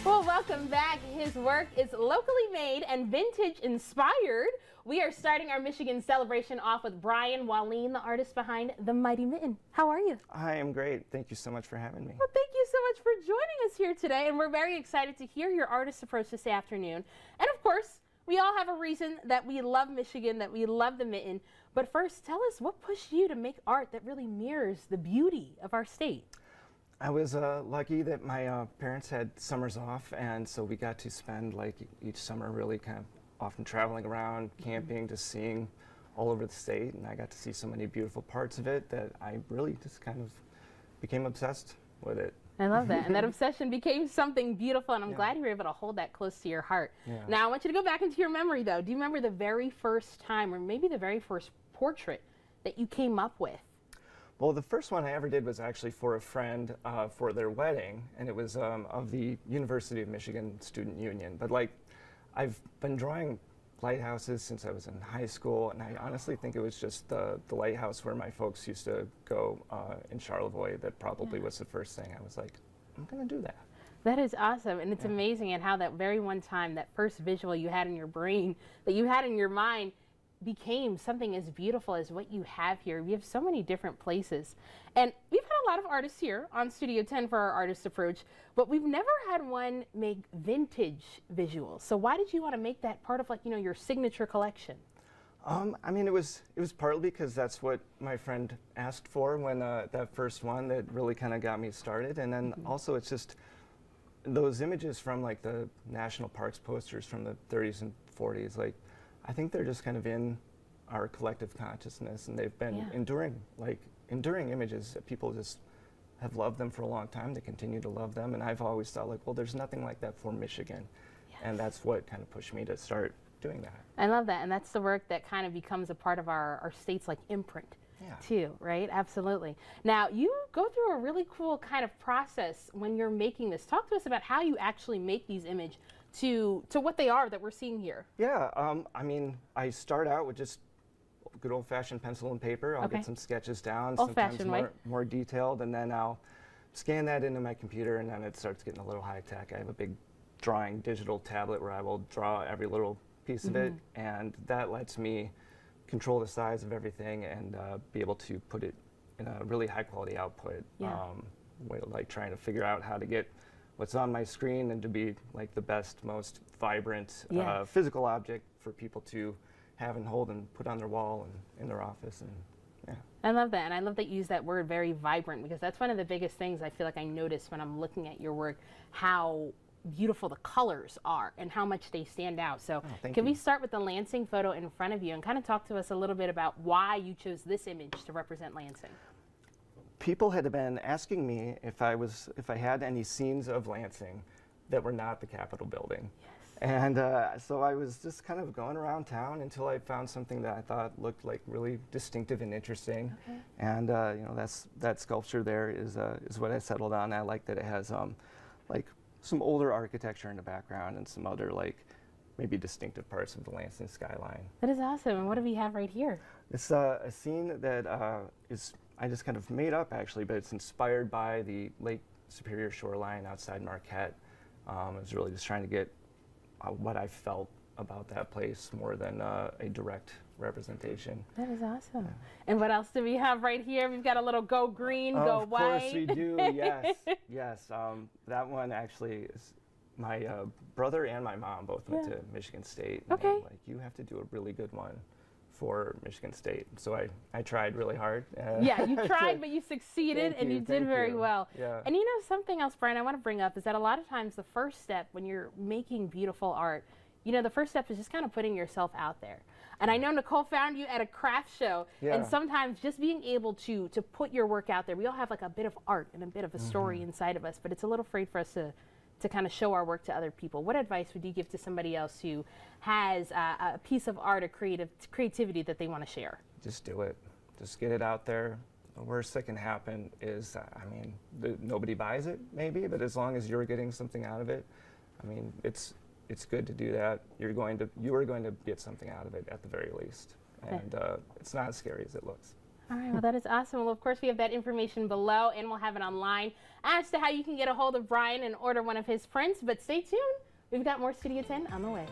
Well, welcome back. His work is locally made and vintage inspired. We are starting our Michigan celebration off with Brian Walline, the artist behind the Mighty Mitten. How are you? I am great. Thank you so much for having me. Well, thank you so much for joining us here today, and we're very excited to hear your artist approach this afternoon. And of course, we all have a reason that we love Michigan, that we love the Mitten. But first, tell us what pushed you to make art that really mirrors the beauty of our state. I was lucky that my parents had summers off, and so we got to spend like each summer really kind of often traveling around, camping, just seeing all over the state, and I got to see so many beautiful parts of it that I really just kind of became obsessed with it. I love that, and that obsession became something beautiful, and I'm glad you were able to hold that close to your heart. Now I want you to go back into your memory though. Do you remember the very first time, or maybe the very first portrait that you came up with? Well, the first one I ever did was actually for a friend for their wedding, and it was of the University of Michigan Student Union. But like, I've been drawing lighthouses since I was in high school, and I honestly think it was just the lighthouse where my folks used to go in Charlevoix that probably was the first thing. I was like, I'm gonna do that. That is awesome, and it's amazing and how that very one time, that first visual you had in your brain, that you had in your mind, became something as beautiful as what you have here. We have so many different places, and we've had a lot of artists here on Studio 10 for our artist approach, but we've never had one make vintage visuals. So why did you want to make that part of, like, you know, your signature collection? I mean, it was partly because that's what my friend asked for when that first one that really kind of got me started, and then also it's just those images from like the national parks posters from the 30s and 40s, like I think they're just kind of in our collective consciousness, and they've been enduring images that people just have loved them for a long time. They continue to love them, and I've always thought like, well, there's nothing like that for Michigan, and that's what kind of pushed me to start doing that. I love that, and that's the work that kind of becomes a part of our state's like imprint too, right? Absolutely. Now, you go through a really cool kind of process when you're making this. Talk to us about how you actually make these images to what they are that we're seeing here. Yeah, I mean, I start out with just good old-fashioned pencil and paper. I'll get some sketches down, sometimes more detailed, and then I'll scan that into my computer, and then it starts getting a little high-tech. I have a big drawing digital tablet where I will draw every little piece of it, and that lets me control the size of everything and be able to put it in a really high-quality output. Like trying to figure out how to get what's on my screen and to be like the best, most vibrant physical object for people to have and hold and put on their wall and in their office. And I love that, and I love that you use that word very vibrant, because that's one of the biggest things I feel like I notice when I'm looking at your work, how beautiful the colors are and how much they stand out. So can we start with the Lansing photo in front of you and kind of talk to us a little bit about why you chose this image to represent Lansing? People had been asking me if I had any scenes of Lansing that were not the Capitol building. And so I was just kind of going around town until I found something that I thought looked like really distinctive and interesting. And you know, that sculpture there is what I settled on. I like that it has like some older architecture in the background and some other like maybe distinctive parts of the Lansing skyline. That is awesome. And what do we have right here? It's a scene that I just kind of made up actually, but it's inspired by the Lake Superior shoreline outside Marquette. I was really just trying to get what I felt about that place more than a direct representation. That is awesome. And what else do we have right here? We've got a little go green, go white. Of course we do, yes. Yes, that one actually is my brother and my mom both went to Michigan State. And like, you have to do a really good one for Michigan State. So I tried really hard. Yeah, you tried, but you succeeded, and you did very well. And you know, something else, Brian, I want to bring up is that a lot of times the first step when you're making beautiful art, you know, the first step is just kind of putting yourself out there. And I know Nicole found you at a craft show, and sometimes just being able to put your work out there, we all have like a bit of art and a bit of a story inside of us, but it's a little afraid for us to kind of show our work to other people. What advice would you give to somebody else who has a piece of art or creativity that they want to share? Just do it. Just get it out there. The worst that can happen is, I mean, nobody buys it maybe, but as long as you're getting something out of it, I mean, it's good to do that. You are going to get something out of it at the very least, and it's not as scary as it looks. All right, well, that is awesome. Well, of course, we have that information below, and we'll have it online as to how you can get a hold of Brian and order one of his prints. But stay tuned. We've got more Studio 10 on the way.